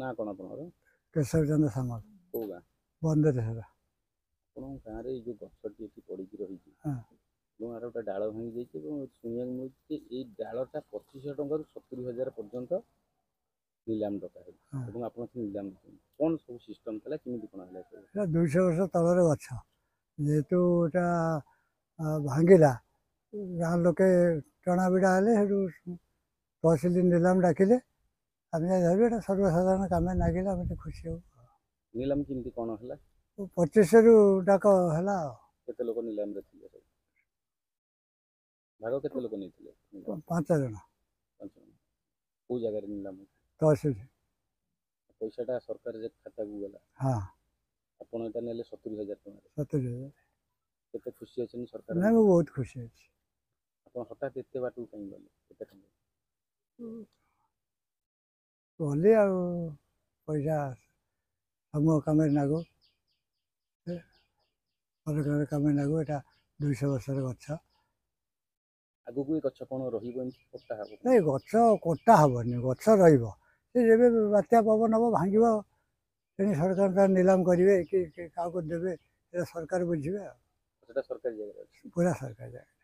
ନା କ'ଣ ଆପଣଙ୍କର? କେଶବ ଚନ୍ଦ୍ର ସାମଲ କୋଉ ଗାଁ? ବନ୍ଦରେ ସେଟା। ଆପଣଙ୍କ ଗାଁରେ ଏଇ ଯେଉଁ ଗଛଟି ଏଠି ପଡ଼ିକି ରହିଛି ହଁ ଏବଂ ଏହାର ଗୋଟେ ଡାଳ ଭାଙ୍ଗି ଯାଇଛି ଏବଂ ଶୁଣିବାକୁ ମିଳୁଛି ଯେ ଏଇ ଡାଳଟା 2500 ଟଙ୍କାରୁ 70,000 ପର୍ଯ୍ୟନ୍ତ ନିଲାମ ଡକାହେଉଛି ହଁ ଏବଂ ଆପଣ ସେ ନିଲାମ ଦେଇଛନ୍ତି। କ'ଣ ସବୁ ସିଷ୍ଟମ୍ ଥିଲା, କେମିତି କ'ଣ ହେଲା ସବୁ? ଏଟା 200 ବର୍ଷ ତଳର ଗଛ, ଯେହେତୁ ଏଟା ଭାଙ୍ଗିଲା, ଗାଁ ଲୋକେ ଟଣା ବିଡ଼ା ହେଲେ ସେଠୁ ତହସିଲ ନିଲାମ ଡାକିଲେ, ଆମେ ଯାଇ ଧରିବୁ। ଏଟା ସର୍ବସାଧାରଣ କାମରେ ଲାଗିଲା, ଆମେ ଟିକେ ଖୁସି ହବୁ। ନିଲାମ କେମିତି କ'ଣ ହେଲା? 2500ରୁ ଡାକ ହେଲା ଆଉ। କେତେ ଲୋକ ନିଲାମରେ ଥିଲେ ସବୁ? ଭାଗ କେତେ ଲୋକ ନେଇଥିଲେ? 5 ଜଣ 5 ଜଣ। କେଉଁ ଜାଗାରେ ନିଲାମ? ତହସିଲ। ପଇସାଟା ସରକାର ଯେ ଖାତାକୁ ଗଲା, ହଁ ଆପଣ ଏଟା ନେଲେ 70,000 ଟଙ୍କାରେ। 70,000। କେତେ ଖୁସି ଅଛନ୍ତି ସରକାର? ନାଇଁ, ମୁଁ ବହୁତ ଖୁସି ଅଛି। ଆପଣ ହଠାତ୍ ଏତେ ବାଟକୁ କାହିଁ ଗଲେ? କେତେ ଟଙ୍କା? ଗଲି ଆଉ, ପଇସା ସମୂହ କାମରେ ଲାଗୁ, ସରକାର କାମରେ ଲାଗୁ। ଏଟା 200 ବର୍ଷର ଗଛ। ଆଗକୁ ଏ ଗଛ କ'ଣ ରହିବ, ଏମିତି କଟା ହେବ? ନାଇଁ, ଗଛ କଟା ହେବନି, ଗଛ ରହିବ। ସେ ଯେବେ ବାତ୍ୟା ପବନ ହେବ ଭାଙ୍ଗିବ, ତେଣୁ ସରକାର ତାର ନିଲାମ କରିବେ କି କାହାକୁ ଦେବେ, ସେଟା ସରକାର ବୁଝିବେ ଆଉ। ସେଟା ସରକାରୀ ଜାଗାରେ ଅଛି। ପୁରା ସରକାର ଜାଗା।